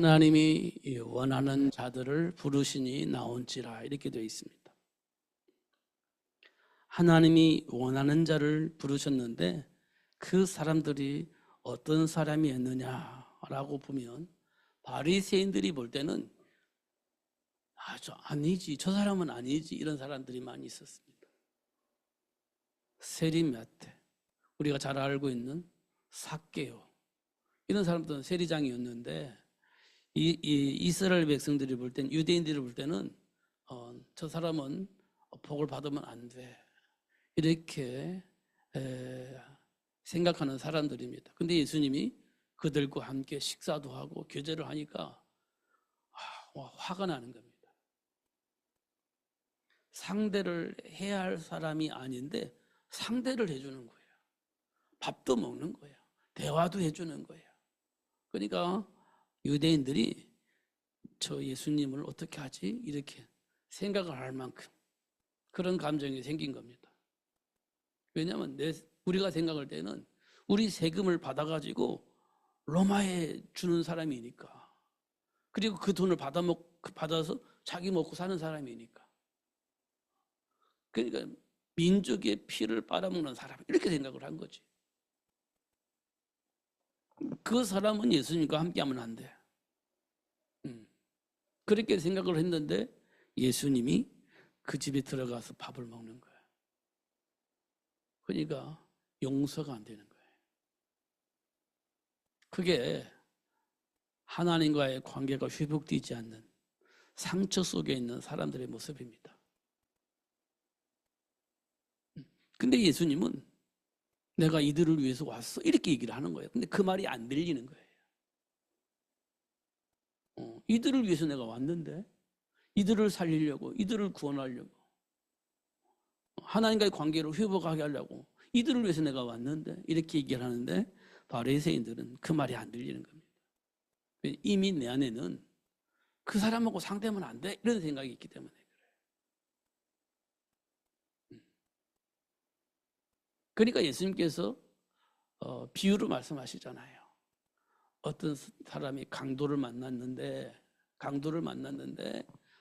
하나님이 원하는 자들을 부르시니 나온지라 이렇게 되어 있습니다. 하나님이 원하는 자를 부르셨는데 그 사람들이 어떤 사람이었느냐라고 보면 바리새인들이 볼 때는 아니지, 저 사람은 아니지, 이런 사람들이 많이 있었습니다. 세리메아테, 우리가 잘 알고 있는 삭개오, 이런 사람들은 세리장이었는데 이스라엘 백성들이 볼 때는, 유대인들이 볼 때는 저 사람은 복을 받으면 안 돼, 이렇게 생각하는 사람들입니다. 근데 예수님이 그들과 함께 식사도 하고 교제를 하니까 화가 나는 겁니다. 상대를 해야 할 사람이 아닌데 상대를 해주는 거예요. 밥도 먹는 거예요. 대화도 해주는 거예요. 그러니까 유대인들이 저 예수님을 어떻게 하지? 이렇게 생각을 할 만큼 그런 감정이 생긴 겁니다. 왜냐하면 우리가 생각할 때는 우리 세금을 받아가지고 로마에 주는 사람이니까, 그리고 그 돈을 받아서 자기 먹고 사는 사람이니까, 그러니까 민족의 피를 빨아먹는 사람, 이렇게 생각을 한 거지. 그 사람은 예수님과 함께하면 안 돼. 그렇게 생각을 했는데 예수님이 그 집에 들어가서 밥을 먹는 거예요. 그러니까 용서가 안 되는 거예요. 그게 하나님과의 관계가 회복되지 않는 상처 속에 있는 사람들의 모습입니다. 근데 예수님은 내가 이들을 위해서 왔어, 이렇게 얘기를 하는 거예요. 근데 그 말이 안 들리는 거예요. 이들을 위해서 내가 왔는데, 이들을 살리려고, 이들을 구원하려고, 하나님과의 관계를 회복하게 하려고 이들을 위해서 내가 왔는데, 이렇게 얘기를 하는데 바리새인들은 그 말이 안 들리는 겁니다. 이미 내 안에는 그 사람하고 상대하면 안 돼, 이런 생각이 있기 때문에 그래요. 그러니까 예수님께서 비유로 말씀하시잖아요. 어떤 사람이 강도를 만났는데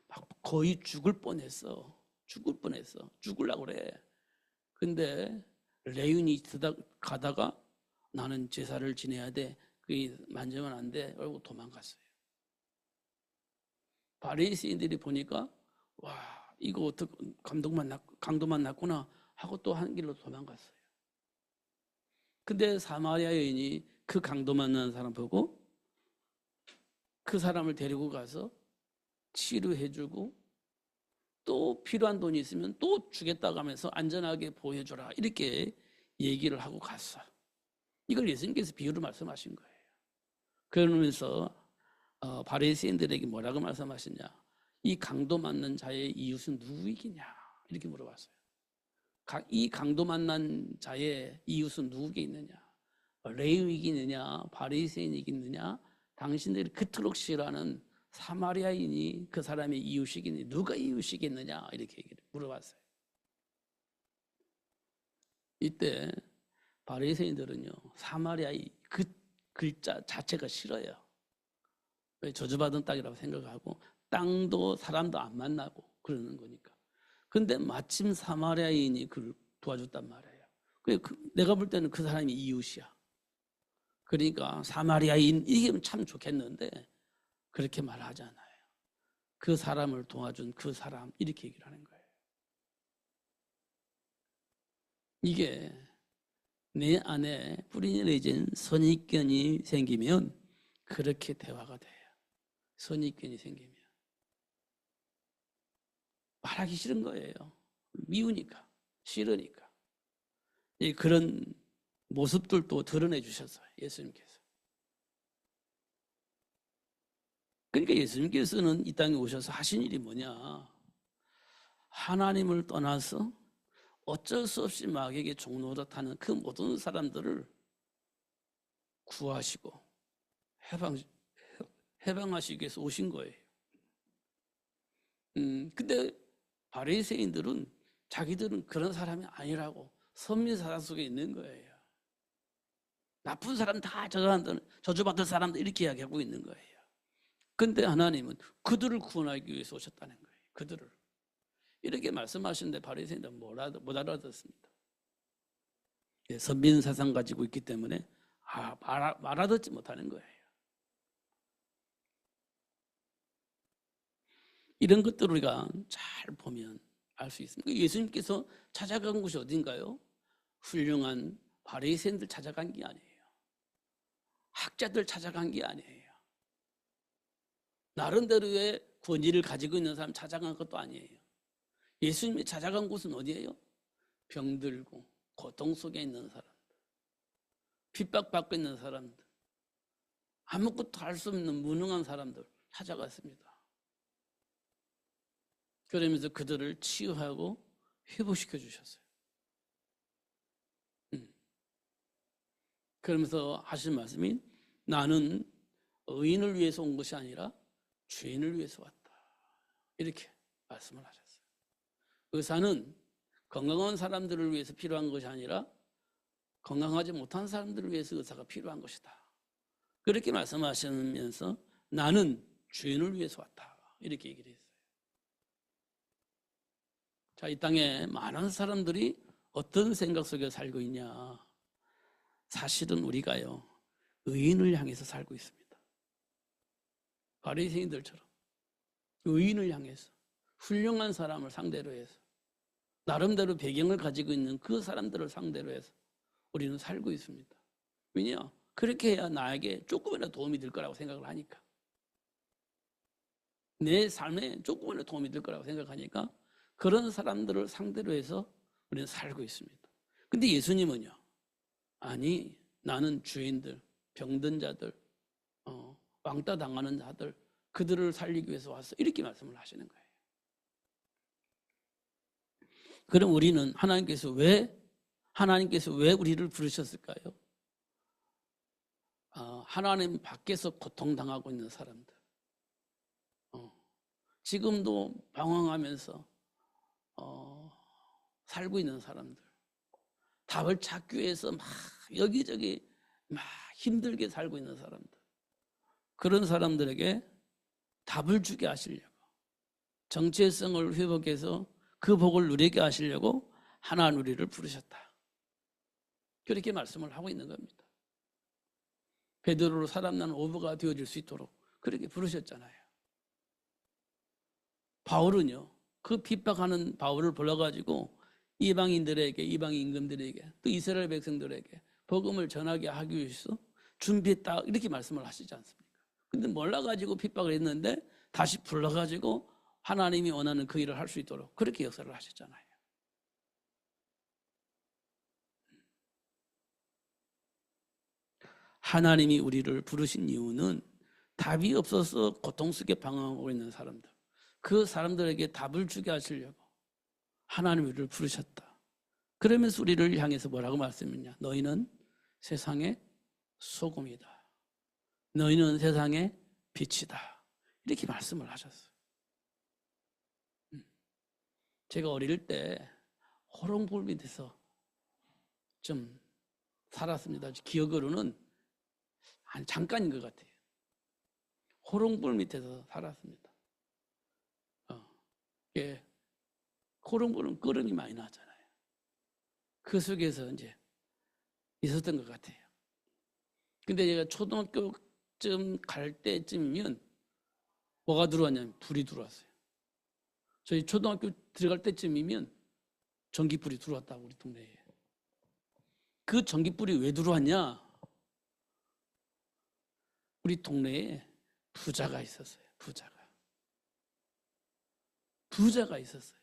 막 거의 죽을 뻔했어. 죽으려고 그래. 근데 레윈이 가다가 나는 제사를 지내야 돼, 그게 만지면 안 돼, 그러고 도망갔어요. 바리새인들이 보니까 와, 이거 어떻게 강도만 났구나 하고 또 한 길로 도망갔어요. 근데 사마리아 여인이 그 강도 만난 사람 보고 그 사람을 데리고 가서 치료해주고 또 필요한 돈이 있으면 또 주겠다고 하면서 안전하게 보호해줘라, 이렇게 얘기를 하고 갔어. 이걸 예수님께서 비유로 말씀하신 거예요. 그러면서 바리새인들에게 뭐라고 말씀하시냐, 이 강도 만난 자의 이웃은 누구이기냐, 이렇게 물어봤어요. 이 강도 만난 자의 이웃은 누구게 있느냐, 레위이겠느냐, 바리새인이겠느냐, 당신들이 그토록 싫어하는 사마리아인이 그 사람의 이웃이겠느냐, 누가 이웃이겠느냐, 이렇게 얘기를 물어봤어요. 이때 바리새인들은요, 사마리아의 그 글자 자체가 싫어요. 저주받은 땅이라고 생각하고 땅도 사람도 안 만나고 그러는 거니까. 근데 마침 사마리아인이 그를 도와줬단 말이에요. 내가 볼 때는 그 사람이 이웃이야. 그러니까 사마리아인 이게 참 좋겠는데 그렇게 말하잖아요. 그 사람을 도와준 그 사람, 이렇게 얘기를 하는 거예요. 이게 내 안에 뿌리 내진 선입견이 생기면 그렇게 대화가 돼요. 선입견이 생기면 말하기 싫은 거예요. 미우니까, 싫으니까. 그런 모습들도 드러내 주셨어요, 예수님께서. 그러니까 예수님께서는 이 땅에 오셔서 하신 일이 뭐냐, 하나님을 떠나서 어쩔 수 없이 마귀에게 종노릇하는 그 모든 사람들을 구하시고 해방하시기 위해서 오신 거예요. 근데 바리새인들은 자기들은 그런 사람이 아니라고 선민사상 속에 있는 거예요. 나쁜 사람 다 저주받을 사람들, 이렇게 이야기하고 있는 거예요. 근데 하나님은 그들을 구원하기 위해서 오셨다는 거예요. 그들을. 이렇게 말씀하시는데 바리새인들은 못 알아듣습니다. 선민 사상 가지고 있기 때문에 알아듣지 못하는 거예요. 이런 것들을 우리가 잘 보면 알 수 있습니다. 예수님께서 찾아간 곳이 어딘가요? 훌륭한 바리새인들 찾아간 게 아니에요. 학자들 찾아간 게 아니에요. 나름대로의 권위를 가지고 있는 사람 찾아간 것도 아니에요. 예수님이 찾아간 곳은 어디예요? 병들고 고통 속에 있는 사람들, 핍박받고 있는 사람들, 아무것도 할 수 없는 무능한 사람들 찾아갔습니다. 그러면서 그들을 치유하고 회복시켜 주셨어요. 그러면서 하신 말씀이 나는 의인을 위해서 온 것이 아니라 죄인을 위해서 왔다. 이렇게 말씀을 하셨어요. 의사는 건강한 사람들을 위해서 필요한 것이 아니라 건강하지 못한 사람들을 위해서 의사가 필요한 것이다. 그렇게 말씀하시면서 나는 죄인을 위해서 왔다. 이렇게 얘기를 했어요. 자, 이 땅에 많은 사람들이 어떤 생각 속에 살고 있냐? 사실은 우리가요, 의인을 향해서 살고 있습니다. 바리새인들처럼 의인을 향해서 훌륭한 사람을 상대로 해서 나름대로 배경을 가지고 있는 그 사람들을 상대로 해서 우리는 살고 있습니다. 왜냐? 그렇게 해야 나에게 조금이라도 도움이 될 거라고 생각을 하니까. 내 삶에 조금이라도 도움이 될 거라고 생각하니까 그런 사람들을 상대로 해서 우리는 살고 있습니다. 근데 예수님은요, 아니, 나는 주인들, 병든 자들, 왕따 당하는 자들, 그들을 살리기 위해서 왔어. 이렇게 말씀을 하시는 거예요. 그럼 우리는 하나님께서 왜 우리를 부르셨을까요? 하나님 밖에서 고통당하고 있는 사람들, 지금도 방황하면서 살고 있는 사람들, 답을 찾기 위해서 막 여기저기 막 힘들게 살고 있는 사람들, 그런 사람들에게 답을 주게 하시려고, 정체성을 회복해서 그 복을 누리게 하시려고 하나님 우리를 부르셨다. 그렇게 말씀을 하고 있는 겁니다. 베드로로 사람나는 오브가 되어질 수 있도록 그렇게 부르셨잖아요. 바울은요, 그 핍박하는 바울을 불러가지고 이방인들에게, 이방 임금들에게, 또 이스라엘 백성들에게 복음을 전하게 하기 위해서 준비했다, 이렇게 말씀을 하시지 않습니까? 근데 몰라가지고 핍박을 했는데 다시 불러가지고 하나님이 원하는 그 일을 할 수 있도록 그렇게 역사를 하셨잖아요. 하나님이 우리를 부르신 이유는 답이 없어서 고통 속에 방황하고 있는 사람들, 그 사람들에게 답을 주게 하시려고 하나님이 우리를 부르셨다. 그러면서 우리를 향해서 뭐라고 말씀했냐? 너희는 세상의 소금이다. 너희는 세상의 빛이다. 이렇게 말씀을 하셨어요. 제가 어릴 때 호롱불 밑에서 좀 살았습니다. 기억으로는 한 잠깐인 것 같아요. 호롱불 밑에서 살았습니다. 예, 호롱불은 끓음이 많이 나잖아요. 그 속에서 이제 있었던 것 같아요. 근데 제가 초등학교쯤 갈 때쯤이면 뭐가 들어왔냐면 불이 들어왔어요. 저희 초등학교 들어갈 때쯤이면 전기불이 들어왔다고, 우리 동네에. 그 전기불이 왜 들어왔냐? 우리 동네에 부자가 있었어요. 부자가 있었어요.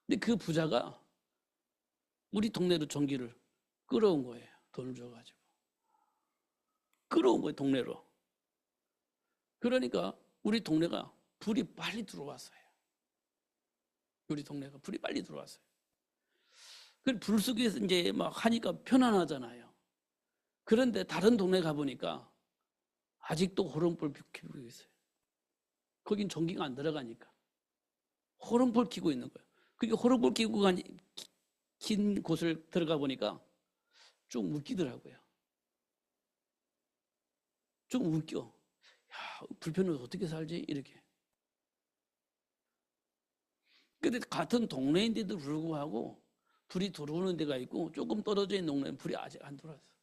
근데 그 부자가 우리 동네로 전기를 끌어온 거예요. 돈을 줘가지고. 끌어온 거예요, 동네로. 그러니까 우리 동네가 불이 빨리 들어왔어요. 우리 동네가 불이 빨리 들어왔어요. 그 불 속에서 이제 막 하니까 편안하잖아요. 그런데 다른 동네 가보니까 아직도 호롱불 켜고 있어요. 거긴 전기가 안 들어가니까. 호롱불 켜고 있는 거예요. 그게 호롱불 켜고 긴 곳을 들어가 보니까 좀 웃기더라고요. 좀 웃겨. 불편해서 어떻게 살지? 이렇게. 근데 같은 동네인데도 불구하고 불이 들어오는 데가 있고 조금 떨어져 있는 동네는 불이 아직 안 들어왔어.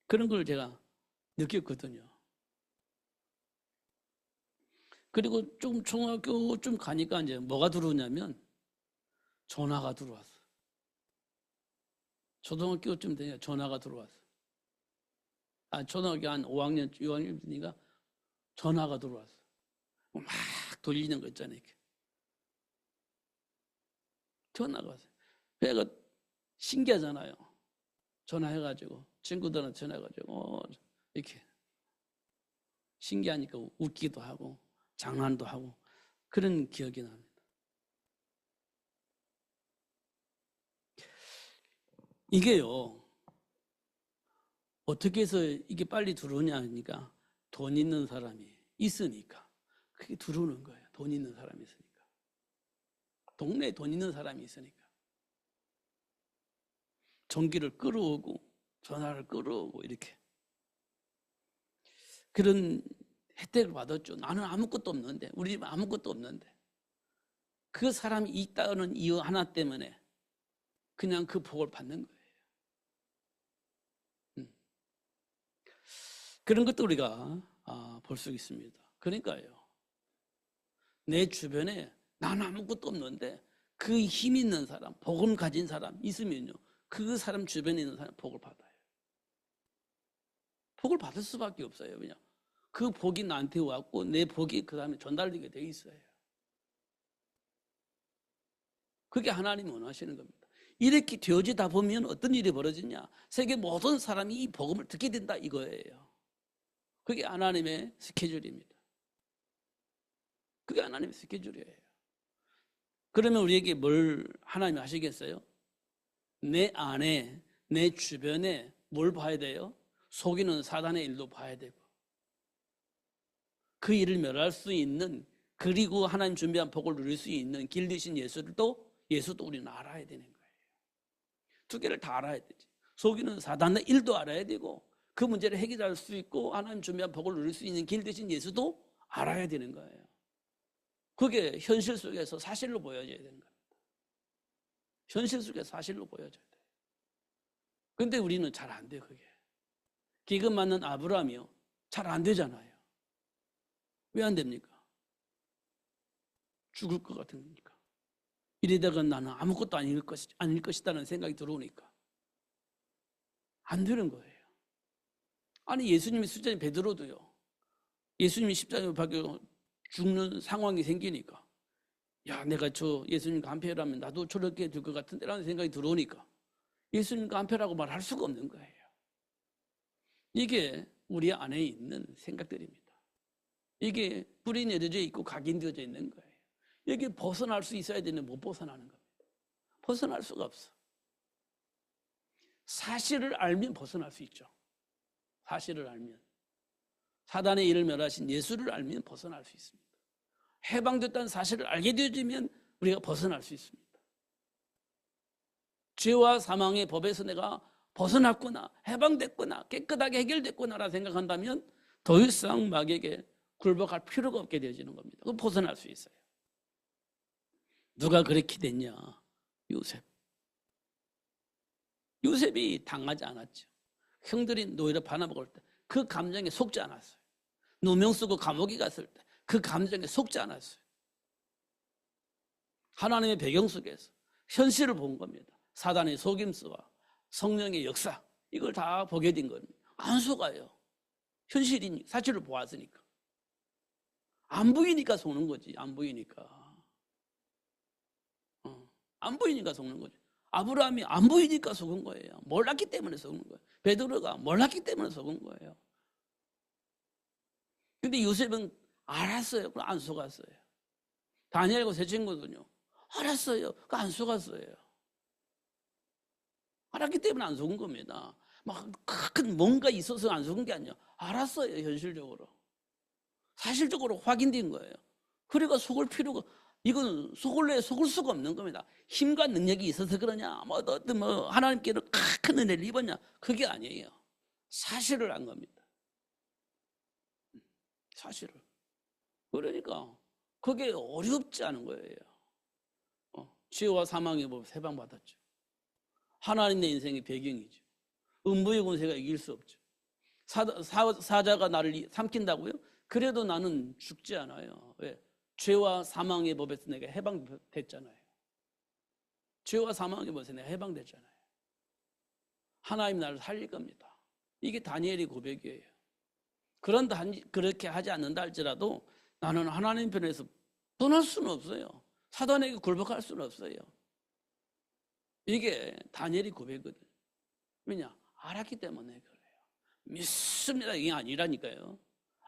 그런 걸 제가 느꼈거든요. 그리고 좀 중학교쯤 가니까 이제 뭐가 들어오냐면 전화가 들어왔어. 초등학교쯤 되니까 전화가 들어왔어. 초등학교 한 5학년, 6학년 되니까 전화가 들어왔어. 막 돌리는 거 있잖아요. 이렇게. 전화가 왔어요. 그래가 신기하잖아요. 전화해가지고 친구들한테 전화해가지고 이렇게 신기하니까 웃기도 하고 장난도 하고 그런 기억이 납니다. 이게요, 어떻게 해서 이게 빨리 들어오냐 하니까 돈 있는 사람이 있으니까 그게 들어오는 거예요. 돈 있는 사람이 있으니까. 동네에 돈 있는 사람이 있으니까. 전기를 끌어오고 전화를 끌어오고 이렇게 그런 혜택을 받았죠. 나는 아무것도 없는데, 우리 집 아무것도 없는데 그 사람이 있다는 이유 하나 때문에 그냥 그 복을 받는 거예요. 그런 것도 우리가 볼 수 있습니다. 그러니까요, 내 주변에 나는 아무것도 없는데 그 힘 있는 사람, 복음 가진 사람 있으면요, 그 사람 주변에 있는 사람 복을 받아요. 복을 받을 수밖에 없어요. 왜냐? 그 복이 나한테 왔고 내 복이 그 다음에 전달되게 돼 있어요. 그게 하나님이 원하시는 겁니다. 이렇게 되어지다 보면 어떤 일이 벌어지냐? 세계 모든 사람이 이 복음을 듣게 된다 이거예요. 그게 하나님의 스케줄입니다. 그게 하나님의 스케줄이에요. 그러면 우리에게 뭘 하나님이 하시겠어요? 내 안에, 내 주변에 뭘 봐야 돼요? 속이는 사단의 일도 봐야 되고 그 일을 멸할 수 있는, 그리고 하나님 준비한 복을 누릴 수 있는 길 되신 예수도 우리는 알아야 되는 거예요. 두 개를 다 알아야 되지. 속이는 사단의 일도 알아야 되고 그 문제를 해결할 수 있고 하나님 준비한 복을 누릴 수 있는 길 되신 예수도 알아야 되는 거예요. 그게 현실 속에서 사실로 보여져야 되는 겁니다. 현실 속에서 사실로 보여져야 돼요. 근데 우리는 잘 안 돼요. 그게. 기금 맞는 아브라함이요, 잘 안 되잖아요. 왜 안 됩니까? 죽을 것 같은 거니까. 이러다가 나는 아무것도 아닐 것이다는 생각이 들어오니까 안 되는 거예요. 아니, 예수님이 수장인 베드로도요, 예수님이 십자가에 박혀 죽는 상황이 생기니까, 야, 내가 저 예수님과 한패라면 나도 저렇게 될 것 같은데 라는 생각이 들어오니까 예수님과 한패라고 말할 수가 없는 거예요. 이게 우리 안에 있는 생각들입니다. 이게 뿌리 내려져 있고 각인되어져 있는 거예요. 여기 벗어날 수 있어야 되는데 못 벗어나는 겁니다. 벗어날 수가 없어. 사실을 알면 벗어날 수 있죠. 사실을 알면. 사단의 일을 멸하신 예수를 알면 벗어날 수 있습니다. 해방됐다는 사실을 알게 되어지면 우리가 벗어날 수 있습니다. 죄와 사망의 법에서 내가 벗어났구나, 해방됐구나, 깨끗하게 해결됐구나라 생각한다면 더 이상 마귀에게 굴복할 필요가 없게 되어지는 겁니다. 그럼 벗어날 수 있어요. 누가 그렇게 됐냐? 요셉. 요셉이 당하지 않았죠. 형들이 노예로 받아먹을 때 그 감정에 속지 않았어요. 누명 쓰고 감옥에 갔을 때 그 감정에 속지 않았어요. 하나님의 배경 속에서 현실을 본 겁니다. 사단의 속임수와 성령의 역사, 이걸 다 보게 된 겁니다. 안 속아요. 현실이니 사실을 보았으니까. 안 보이니까 속는 거지. 안 보이니까. 안 보이니까 속는 거지. 아브라함이 안 보이니까 속은 거예요. 몰랐기 때문에 속은 거예요. 베드로가 몰랐기 때문에 속은 거예요. 근데 요셉은 알았어요. 그럼 안 속았어요. 다니엘과 세 친구는요, 알았어요. 그 안 속았어요. 알았기 때문에 안 속은 겁니다. 막 큰 뭔가 있어서 안 속은 게 아니야. 알았어요. 현실적으로. 사실적으로 확인된 거예요. 그러니까 속을 필요가, 이건 속을 수가 없는 겁니다. 힘과 능력이 있어서 그러냐, 하나님께로 큰 은혜를 입었냐, 그게 아니에요. 사실을 안 겁니다. 사실을. 그러니까 그게 어렵지 않은 거예요. 죄와 사망의 법 해방받았죠. 하나님 내 인생의 배경이죠. 음부의 권세가 이길 수 없죠. 사자가 나를 삼킨다고요? 그래도 나는 죽지 않아요. 왜? 죄와 사망의 법에서 내가 해방됐잖아요. 죄와 사망의 법에서 내가 해방됐잖아요. 하나님 나를 살릴 겁니다. 이게 다니엘의 고백이에요. 그렇게 하지 않는다 할지라도 나는 하나님 편에서 떠날 수는 없어요. 사단에게 굴복할 수는 없어요. 이게 다니엘의 고백이거든요. 왜냐? 알았기 때문에 그래요. 믿습니다. 이게 아니라니까요.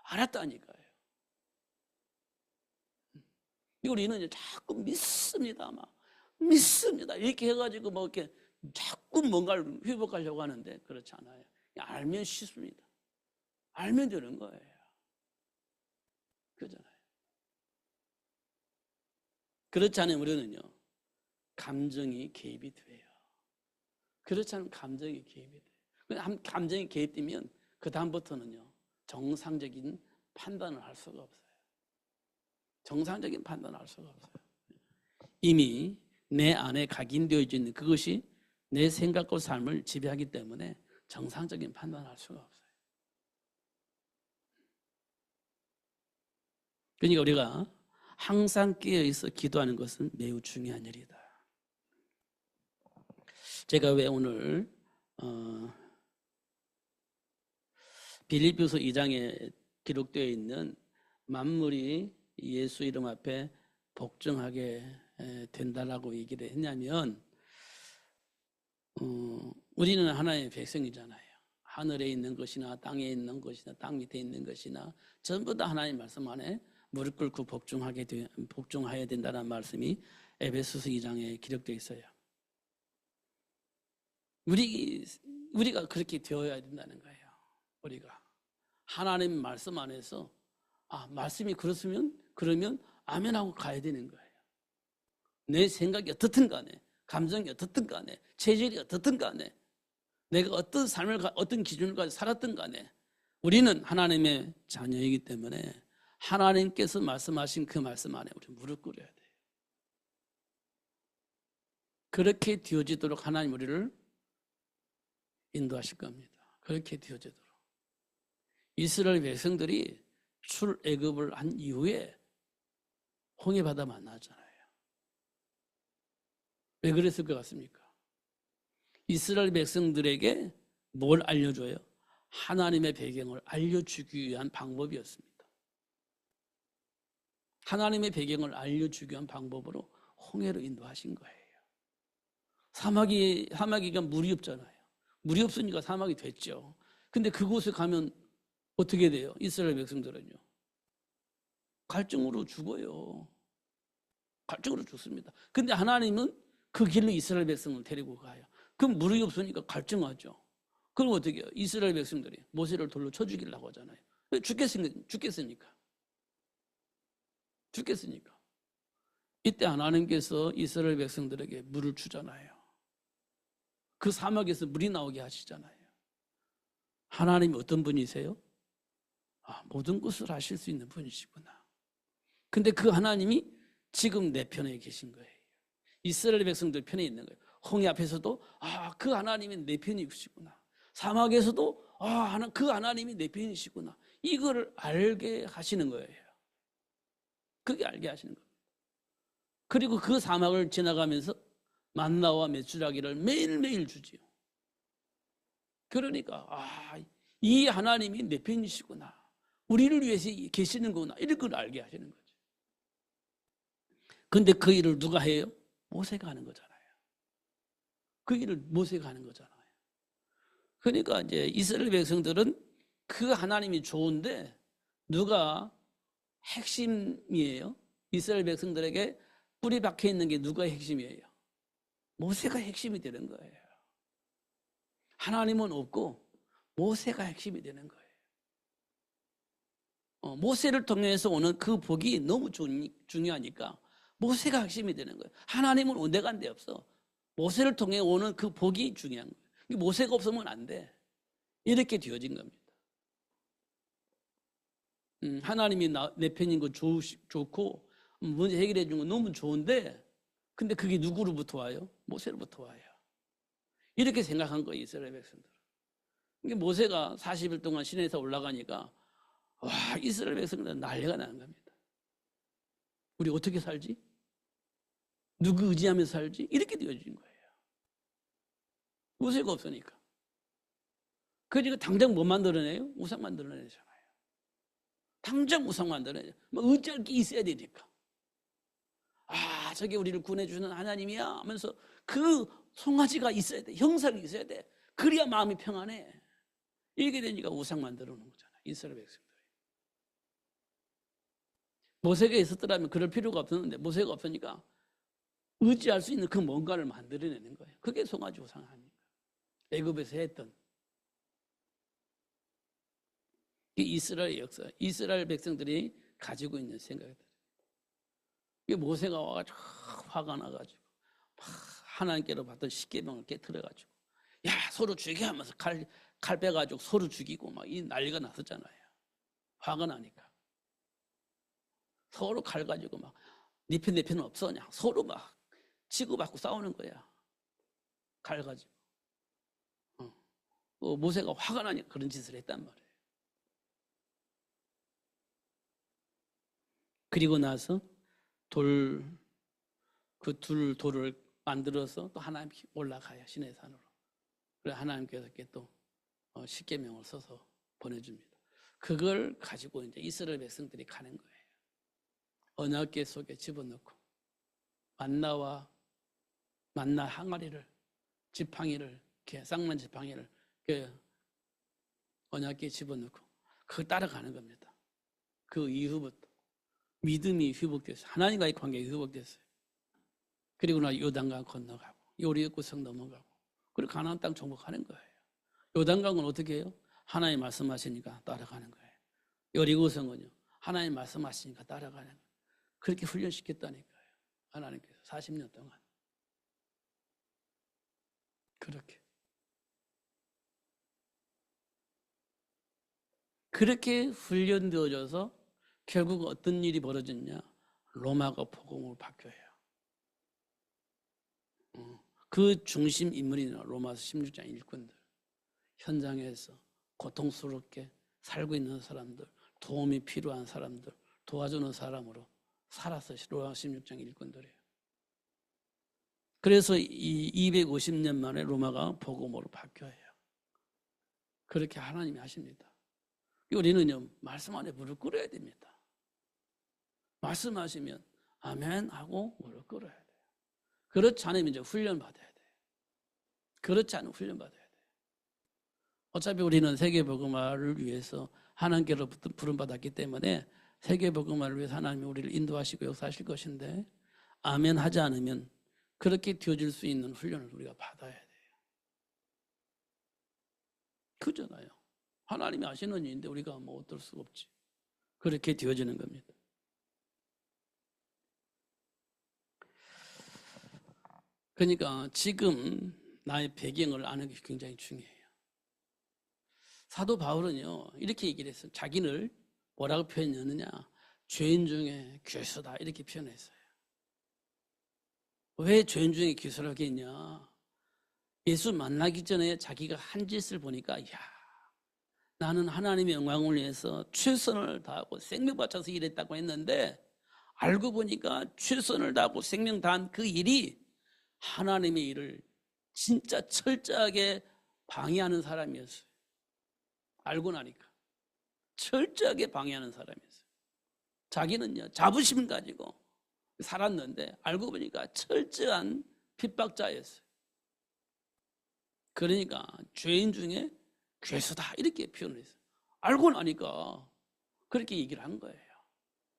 알았다니까요. 우리는 자꾸 믿습니다. 막 믿습니다. 이렇게 해가지고 뭐 이렇게 자꾸 뭔가를 회복하려고 하는데 그렇지 않아요. 알면 쉽습니다. 알면 되는 거예요. 그렇잖아요. 그렇지 않으면 우리는요, 감정이 개입이 돼요. 그렇지 않으면 감정이 개입이 돼요. 감정이 개입되면 그 다음부터는요, 정상적인 판단을 할 수가 없어요. 정상적인 판단을 할 수가 없어요. 이미 내 안에 각인되어 있는 그것이 내 생각과 삶을 지배하기 때문에 정상적인 판단을 할 수가 없어요. 그러니까 우리가 항상 깨어있어 기도하는 것은 매우 중요한 일이다. 제가 왜 오늘 빌립보서 2장에 기록되어 있는 만물이 예수 이름 앞에 복종하게 된다라고 얘기를 했냐면 우리는 하나님의 백성이잖아요. 하늘에 있는 것이나 땅에 있는 것이나 땅 밑에 있는 것이나 전부 다 하나님 말씀 안에 무릎 꿇고 복종해야 된다는 말씀이 에베소서 2장에 기록되어 있어요. 우리가 그렇게 되어야 된다는 거예요. 우리가 하나님 말씀 안에서 말씀이 그러면 아멘하고 가야 되는 거예요. 내 생각이 어떻든 간에, 감정이 어떻든 간에, 체질이 어떻든 간에, 내가 어떤 삶을 어떤 기준을 가지고 살았든 간에 우리는 하나님의 자녀이기 때문에 하나님께서 말씀하신 그 말씀 안에 우리 무릎 꿇어야 돼요. 그렇게 되어지도록 하나님 우리를 인도하실 겁니다. 그렇게 되어지도록. 이스라엘 백성들이 출애굽을 한 이후에 홍해바다 만나잖아요. 왜 그랬을 것 같습니까? 이스라엘 백성들에게 뭘 알려줘요? 하나님의 배경을 알려주기 위한 방법이었습니다. 하나님의 배경을 알려주기 위한 방법으로 홍해로 인도하신 거예요. 사막이가 물이 없잖아요. 물이 없으니까 사막이 됐죠. 근데 그곳에 가면 어떻게 돼요? 이스라엘 백성들은요. 갈증으로 죽어요. 갈증으로 죽습니다. 근데 하나님은 그 길로 이스라엘 백성을 데리고 가요. 그럼 물이 없으니까 갈증하죠. 그럼 어떻게 해요? 이스라엘 백성들이 모세를 돌로 쳐 죽이려고 하잖아요. 죽겠으니까. 이때 하나님께서 이스라엘 백성들에게 물을 주잖아요. 그 사막에서 물이 나오게 하시잖아요. 하나님이 어떤 분이세요? 모든 것을 하실 수 있는 분이시구나. 근데 그 하나님이 지금 내 편에 계신 거예요. 이스라엘 백성들 편에 있는 거예요. 홍해 앞에서도 그 하나님이 내 편이시구나. 사막에서도 그 하나님이 내 편이시구나. 이거를 알게 하시는 거예요. 그게 알게 하시는 겁니다. 그리고 그 사막을 지나가면서 만나와 메추라기를 매일매일 주지요. 그러니까 이 하나님이 내 편이시구나. 우리를 위해서 계시는구나. 이런 걸 알게 하시는 거죠. 근데 그 일을 누가 해요? 모세가 하는 거잖아요. 그 일을 모세가 하는 거잖아요. 그러니까 이제 이스라엘 백성들은 그 하나님이 좋은데 누가 핵심이에요? 이스라엘 백성들에게 뿌리 박혀 있는 게 누가 핵심이에요? 모세가 핵심이 되는 거예요. 하나님은 없고 모세가 핵심이 되는 거예요. 모세를 통해서 오는 그 복이 너무 중요하니까 모세가 핵심이 되는 거예요. 하나님은 온데간데 없어. 모세를 통해 오는 그 복이 중요한 거예요. 모세가 없으면 안 돼. 이렇게 되어진 겁니다. 하나님이 내 편인 거 좋고 문제 해결해 준 거 너무 좋은데 근데 그게 누구로부터 와요? 모세로부터 와요. 이렇게 생각한 거예요, 이스라엘 백성들. 이게 모세가 40일 동안 시내에서 올라가니까 와, 이스라엘 백성들은 난리가 나는 겁니다. 우리 어떻게 살지? 누구 의지하면서 살지? 이렇게 되어진 거예요. 모세가 없으니까. 그러니까 당장 뭐 만들어내요? 우상 만들어내잖아요. 당장 우상 만들어내요. 뭐 의지할 게 있어야 되니까. 아, 저게 우리를 구원해주는 하나님이야 하면서 그 송아지가 있어야 돼. 형상이 있어야 돼. 그래야 마음이 평안해. 이렇게 되니까 우상 만들어 놓은 거잖아요. 이스라엘 백성들이. 모세가 있었더라면 그럴 필요가 없었는데 모세가 없으니까 의지할 수 있는 그 뭔가를 만들어내는 거예요. 그게 송아지 우상 아닙니까? 애굽에서 했던 이스라엘 역사, 이스라엘 백성들이 가지고 있는 생각이다. 이게 모세가 와가지고 화가 나가지고 하나님께로 받던 십계명을 깨트려가지고 야 서로 죽여 하면서 칼 빼가지고 서로 죽이고 막 이 난리가 났었잖아요. 화가 나니까 서로 칼 가지고 막 네 편 내 편은 없어 그냥 서로 막 치고받고 싸우는 거야. 칼 가지고. 모세가 화가 나니까 그런 짓을 했단 말이에요. 그리고 나서 그 돌을 만들어서 또 하나님 올라가요. 시내 산으로. 그래서 하나님께서 또 십계명을 써서 보내줍니다. 그걸 가지고 이제 이스라엘 백성들이 가는 거예요. 언약궤 속에 집어넣고 만나 항아리를 지팡이를 이렇게 쌍난 지팡이를 언약궤에 집어넣고 그걸 따라가는 겁니다. 그 이후부터 믿음이 회복됐어요. 하나님과의 관계가 회복됐어요. 그리고 나 요단강 건너가고 요리구성 넘어가고 그리고 가나안 땅 정복하는 거예요. 요단강은 어떻게 해요? 하나님 말씀하시니까 따라가는 거예요. 여리고성은요 하나님 말씀하시니까 따라가는 거예요. 그렇게 훈련시켰다니까요. 하나님께서 40년 동안 그렇게 훈련되어져서 결국 어떤 일이 벌어졌냐? 로마가 복음으로 바뀌어요. 그 중심 인물이 로마서 16장 일꾼들. 현장에서 고통스럽게 살고 있는 사람들, 도움이 필요한 사람들, 도와주는 사람으로 살아서 로마 16장 일꾼들이에요. 그래서 이 250년 만에 로마가 복음으로 바뀌어요. 그렇게 하나님이 하십니다. 우리는요, 말씀 안에 무릎 꿇어야 됩니다. 말씀하시면 아멘 하고 무릎 꿇어야 돼요. 그렇지 않으면 이제 훈련 받아야 돼요. 그렇지 않으면 훈련 받아야 돼요. 어차피 우리는 세계복음화를 위해서 하나님께로부터 부름받았기 때문에 세계복음화를 위해서 하나님이 우리를 인도하시고 역사하실 것인데 아멘 하지 않으면 그렇게 되어질 수 있는 훈련을 우리가 받아야 돼요. 그잖아요. 하나님이 아시는 일인데 우리가 뭐 어떨 수가 없지. 그렇게 되어지는 겁니다. 그러니까 지금 나의 배경을 아는 게 굉장히 중요해요. 사도 바울은요 이렇게 얘기를 했어요. 자기를 뭐라고 표현했느냐? 죄인 중에 괴수다 이렇게 표현했어요. 왜 죄인 중에 괴수라고 했냐? 예수 만나기 전에 자기가 한 짓을 보니까 야 나는 하나님의 영광을 위해서 최선을 다하고 생명 바쳐서 일했다고 했는데 알고 보니까 최선을 다하고 생명 다한 그 일이 하나님의 일을 진짜 철저하게 방해하는 사람이었어요. 알고 나니까 철저하게 방해하는 사람이었어요. 자기는요 자부심 가지고 살았는데 알고 보니까 철저한 핍박자였어요. 그러니까 죄인 중에 괴수다 이렇게 표현을 했어요. 알고 나니까 그렇게 얘기를 한 거예요.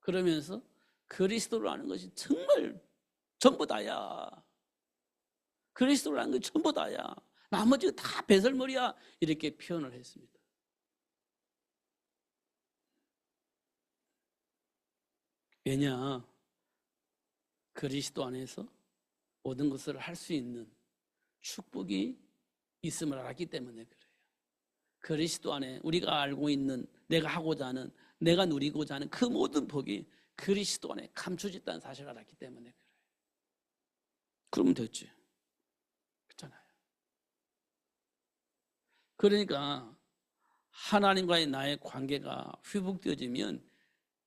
그러면서 그리스도를 아는 것이 정말 전부 다야. 그리스도를 아는 것이 전부 다야. 나머지가 다 배설물이야. 이렇게 표현을 했습니다. 왜냐? 그리스도 안에서 모든 것을 할 수 있는 축복이 있음을 알았기 때문에 그래요. 그리스도 안에 우리가 알고 있는 내가 하고자 하는 내가 누리고자 하는 그 모든 복이 그리스도 안에 감춰져 있다는 사실을 알았기 때문에 그래요. 그러면 됐지. 그렇잖아요. 그러니까 하나님과의 나의 관계가 회복되어지면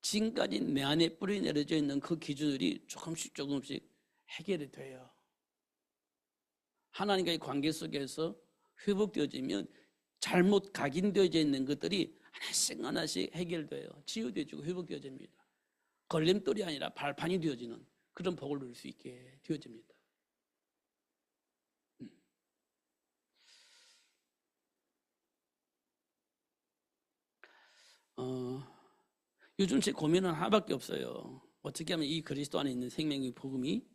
지금까지 내 안에 뿌리 내려져 있는 그 기준들이 조금씩 해결이 돼요. 하나님과의 관계 속에서 회복되어지면 잘못 각인되어져 있는 것들이 하나씩 해결돼요. 치유되어지고 회복되어집니다. 걸림돌이 아니라 발판이 되어지는 그런 복을 누릴 수 있게 되어집니다. 요즘 제 고민은 하나밖에 없어요. 어떻게 하면 이 그리스도 안에 있는 생명의 복음이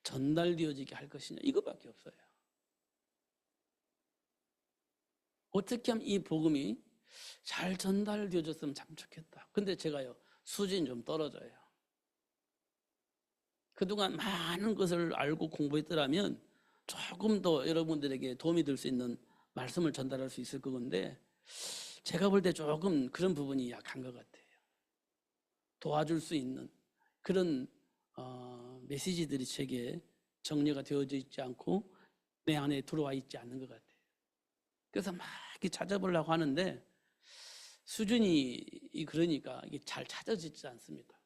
전달되어지게 할 것이냐, 이거밖에 없어요. 어떻게 하면 이 복음이 잘 전달되어졌으면 참 좋겠다. 근데 제가요, 수준이 좀 떨어져요. 그동안 많은 것을 알고 공부했더라면 조금 더 여러분들에게 도움이 될 수 있는 말씀을 전달할 수 있을 건데, 제가 볼 때 조금 그런 부분이 약한 것 같아요. 도와줄 수 있는 그런 메시지들이 제게 정리가 되어져 있지 않고 내 안에 들어와 있지 않는 것 같아요. 그래서 막 이렇게 찾아보려고 하는데 수준이 그러니까 이게 잘 찾아지지 않습니다.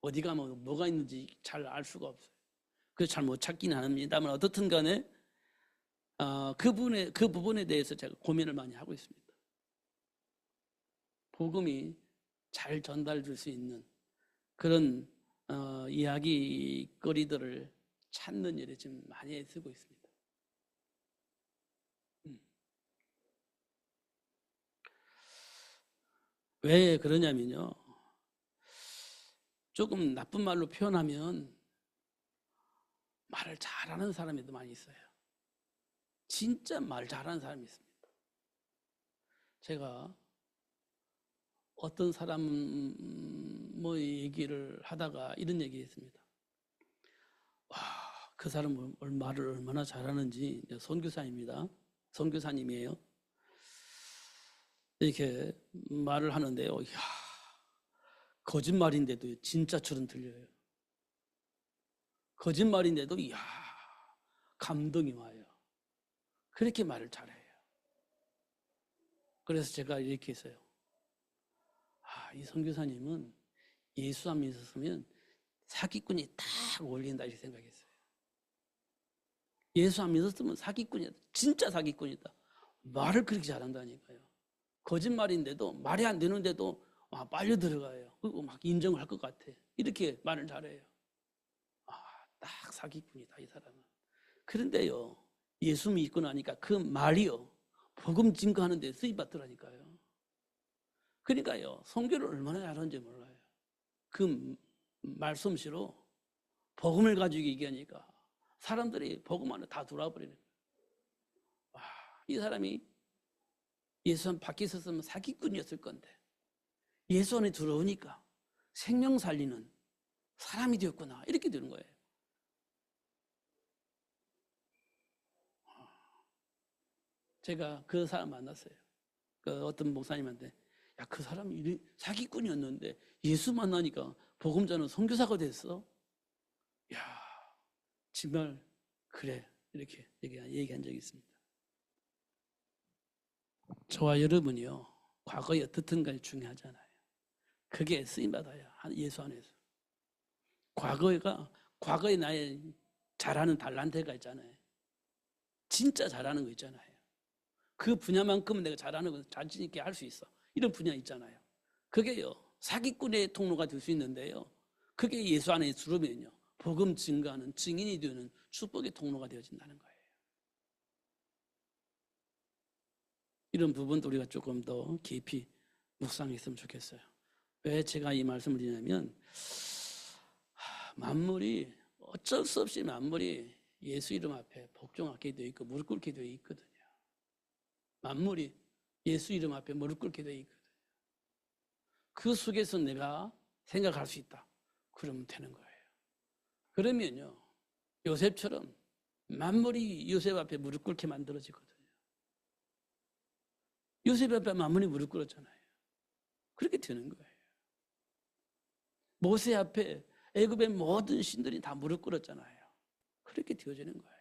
어디 가면 뭐가 있는지 잘 알 수가 없어요. 그래서 잘 못 찾기는 합니다만 어떻든 간에 그 부분에 대해서 제가 고민을 많이 하고 있습니다. 복음이 잘 전달될 수 있는 그런 이야기거리들을 찾는 일에 지금 많이 애쓰고 있습니다. 왜 그러냐면요, 조금 나쁜 말로 표현하면 말을 잘하는 사람이 더 많이 있어요. 진짜 말 잘하는 사람이 있습니다. 제가 어떤 사람 뭐 얘기를 하다가 이런 얘기했습니다. 와, 그 사람 말을 얼마나 잘하는지. 선교사입니다. 선교사님이에요. 이렇게 말을 하는데요. 이야, 거짓말인데도 진짜처럼 들려요. 거짓말인데도 이야, 감동이 와요. 그렇게 말을 잘해요. 그래서 제가 이렇게 했어요. 이 선교사님은 예수 안 믿었으면 사기꾼이 딱 어울린다 이렇게 생각했어요. 예수 안 믿었으면 사기꾼이다. 진짜 사기꾼이다. 말을 그렇게 잘한다니까요. 거짓말인데도 말이 안 되는데도 빨려 들어가요. 그리고 막 인정할 것 같아. 이렇게 말을 잘해요. 딱 사기꾼이다 이 사람은. 그런데요, 예수 믿고 나니까 그 말이요, 복음 증거하는 데 쓰임받더라니까요. 그러니까요, 선교를 얼마나 잘하는지 몰라요. 그 말씀씨로 복음을 가지고 얘기하니까 사람들이 복음 안에 다 들어와 버리는 거예요. 이 사람이 예수 안 밖에 있었으면 사기꾼이었을 건데 예수 안에 들어오니까 생명 살리는 사람이 되었구나 이렇게 되는 거예요. 제가 그 사람 만났어요. 그 어떤 목사님한테 야, 그 사람이 사기꾼이었는데 예수 만나니까 복음자는 선교사가 됐어. 야, 정말 그래 이렇게 얘기한 적이 있습니다. 저와 여러분이요, 과거에 어떻든가 중요하잖아요. 그게 쓰임받아야 예수 안에서. 과거에 나의 잘하는 달란트가 있잖아요. 진짜 잘하는 거 있잖아요. 그 분야만큼은 내가 잘하는 거 자신 있게 할 수 있어. 이런 분야 있잖아요. 그게요, 사기꾼의 통로가 될 수 있는데요, 그게 예수 안에 들어오면요, 복음 증거하는 증인이 되는 축복의 통로가 되어진다는 거예요. 이런 부분도 우리가 조금 더 깊이 묵상했으면 좋겠어요. 왜 제가 이 말씀을 드리냐면 만물이 어쩔 수 없이 만물이 예수 이름 앞에 복종하게 되어 있고 무릎 꿇게 되어 있거든요. 만물이 예수 이름 앞에 무릎 꿇게 되어 있거든요. 그 속에서 내가 생각할 수 있다. 그러면 되는 거예요. 그러면요, 요셉처럼 만물이 요셉 앞에 무릎 꿇게 만들어지거든요. 요셉 앞에 만물이 무릎 꿇었잖아요. 그렇게 되는 거예요. 모세 앞에 애굽의 모든 신들이 다 무릎 꿇었잖아요. 그렇게 되어지는 거예요.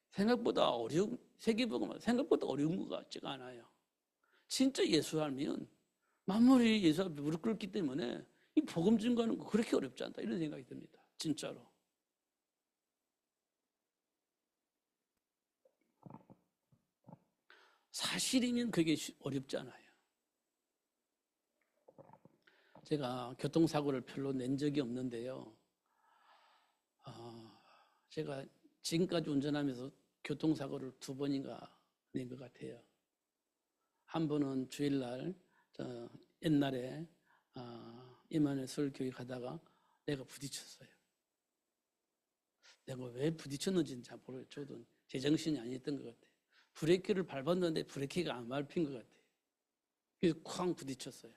생각보다 세계복음은 생각보다 어려운 것 같지가 않아요. 진짜 예수 알면 만물이 예수 앞에 무릎 꿇기 때문에 이 복음 증거하는 거 그렇게 어렵지 않다 이런 생각이 듭니다. 진짜로. 사실이면 그게 어렵지 않아요. 제가 교통사고를 별로 낸 적이 없는데요. 제가 지금까지 운전하면서 교통사고를 2번인가 낸 것 같아요. 한 번은 주일날 옛날에 임마누엘 설교회 가다가 내가 부딪혔어요. 내가 왜 부딪혔는지는 잘 모르겠어요. 저도 제정신이 아니었던 것 같아요. 브레이크를 밟았는데 브레이크가 안 밟힌 것 같아요. 그래서 쾅 부딪혔어요.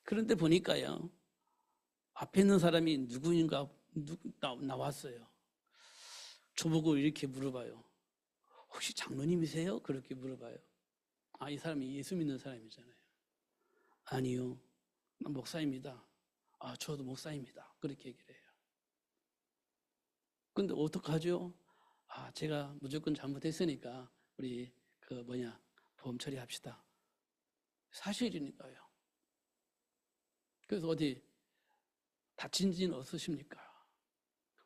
그런데 보니까요, 앞에 있는 사람이 누구인가 나왔어요. 저보고 이렇게 물어봐요. 혹시 장로님이세요? 그렇게 물어봐요. 이 사람이 예수 믿는 사람이잖아요. 아니요, 난 목사입니다. 저도 목사입니다. 그렇게 얘기를 해요. 근데 어떡하죠? 제가 무조건 잘못했으니까 우리 보험 처리합시다. 사실이니까요. 그래서 어디 다친 지는 없으십니까?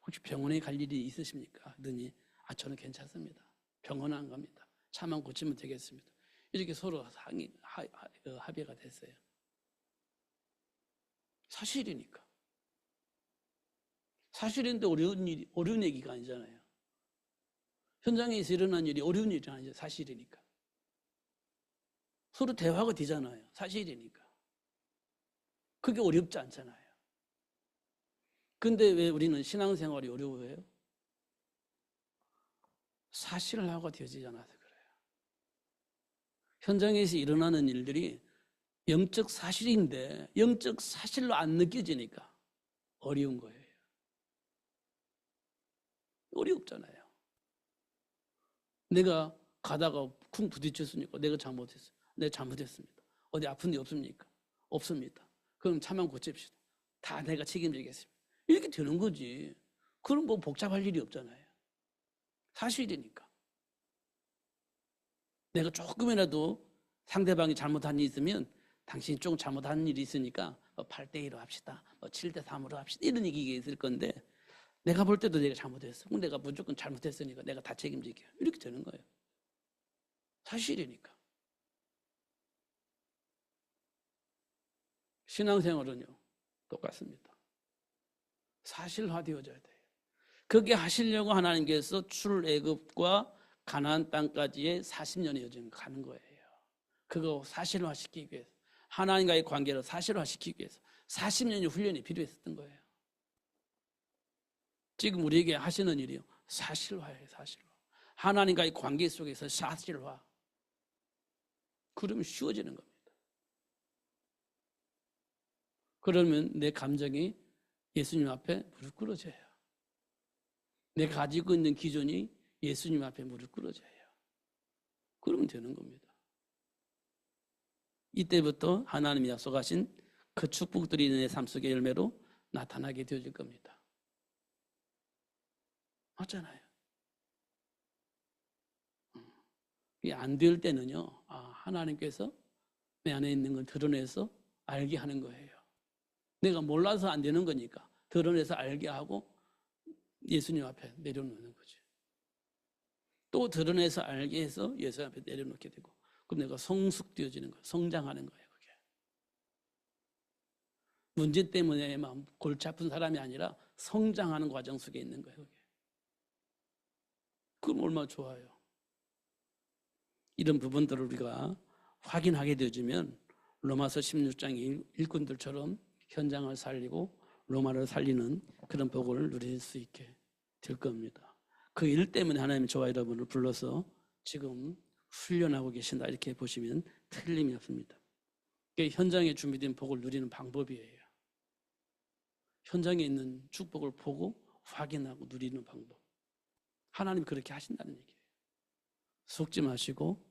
혹시 병원에 갈 일이 있으십니까? 하더니 저는 괜찮습니다. 병원 안 갑니다. 차만 고치면 되겠습니다. 이렇게 서로 합의가 됐어요. 사실이니까. 사실인데 어려운 얘기가 아니잖아요. 현장에서 일어난 일이 어려운 일이 아니죠. 사실이니까. 서로 대화가 되잖아요. 사실이니까. 그게 어렵지 않잖아요. 근데 왜 우리는 신앙생활이 어려워해요? 사실화가 되어지지 않아서 그래요. 현장에서 일어나는 일들이 영적 사실인데 영적 사실로 안 느껴지니까 어려운 거예요. 어렵잖아요. 내가 가다가 쿵 부딪혔으니까 내가 잘못했어요. 내가 잘못했습니다. 어디 아픈 데 없습니까? 없습니다. 그럼 차만 고칩시다. 다 내가 책임지겠습니다. 이렇게 되는 거지. 그럼 뭐 복잡할 일이 없잖아요. 사실이니까. 내가 조금이라도 상대방이 잘못한 일이 있으면 당신이 조금 잘못한 일이 있으니까 8대1로 합시다. 7대3으로 합시다. 이런 얘기가 있을 건데 내가 볼 때도 내가 잘못했어. 그럼 내가 무조건 잘못했으니까 내가 다 책임질게요. 이렇게 되는 거예요. 사실이니까. 신앙생활은요. 똑같습니다. 사실화되어져야 돼요. 그게 하시려고 하나님께서 출애굽과 가나안 땅까지의 40년의 여정을 가는 거예요. 그거 사실화시키기 위해서 하나님과의 관계를 사실화시키기 위해서 40년의 훈련이 필요했었던 거예요. 지금 우리에게 하시는 일이요. 사실화예요. 사실화. 하나님과의 관계 속에서 사실화. 그러면 쉬워지는 겁니다. 그러면 내 감정이 예수님 앞에 무릎 꿇어져요. 내가 가지고 있는 기준이 예수님 앞에 무릎 꿇어져요. 그러면 되는 겁니다. 이때부터 하나님이 약속하신 그 축복들이 내 삶 속의 열매로 나타나게 되어질 겁니다. 맞잖아요. 이게 안 될 때는요, 하나님께서 내 안에 있는 걸 드러내서 알게 하는 거예요. 내가 몰라서 안 되는 거니까 드러내서 알게 하고 예수님 앞에 내려놓는 거죠. 또 드러내서 알게 해서 예수 앞에 내려놓게 되고, 그럼 내가 성숙되어지는 거예요. 성장하는 거예요. 그게 문제 때문에 막 골치 아픈 사람이 아니라 성장하는 과정 속에 있는 거예요. 그게. 그럼 얼마나 좋아요. 이런 부분들을 우리가 확인하게 되어지면 로마서 16장 일꾼들처럼 현장을 살리고 로마를 살리는 그런 복을 누릴 수 있게 될 겁니다. 그 일 때문에 하나님이 저와 여러분을 불러서 지금 훈련하고 계신다 이렇게 보시면 틀림이 없습니다. 그게 현장에 준비된 복을 누리는 방법이에요. 현장에 있는 축복을 보고 확인하고 누리는 방법. 하나님 그렇게 하신다는 얘기예요. 속지 마시고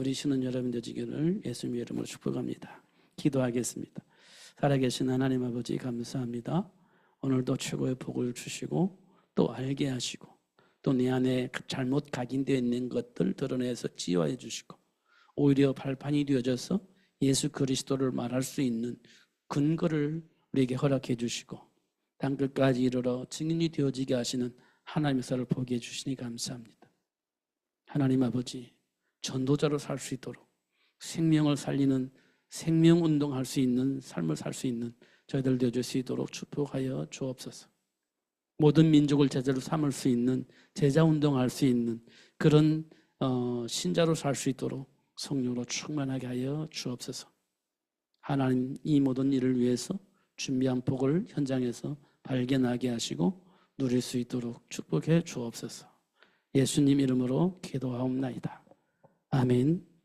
누리시는 여러분 되시기를 예수님의 이름으로 축복합니다. 기도하겠습니다. 살아계신 하나님 아버지 감사합니다. 오늘도 최고의 복을 주시고 또 알게 하시고 또 내 안에 잘못 각인되어 있는 것들 드러내서 치유해 주시고 오히려 발판이 되어져서 예수 그리스도를 말할 수 있는 근거를 우리에게 허락해 주시고 땅끝까지 이르러 증인이 되어지게 하시는 하나님의 사를 보게 해주시니 감사합니다. 하나님 아버지, 전도자로 살 수 있도록 생명을 살리는 생명운동할 수 있는 삶을 살 수 있는 저희들 되어줄 수 있도록 축복하여 주옵소서. 모든 민족을 제자로 삼을 수 있는 제자운동할 수 있는 그런 신자로 살 수 있도록 성령으로 충만하게 하여 주옵소서. 하나님 이 모든 일을 위해서 준비한 복을 현장에서 발견하게 하시고 누릴 수 있도록 축복해 주옵소서. 예수님 이름으로 기도하옵나이다. 아멘.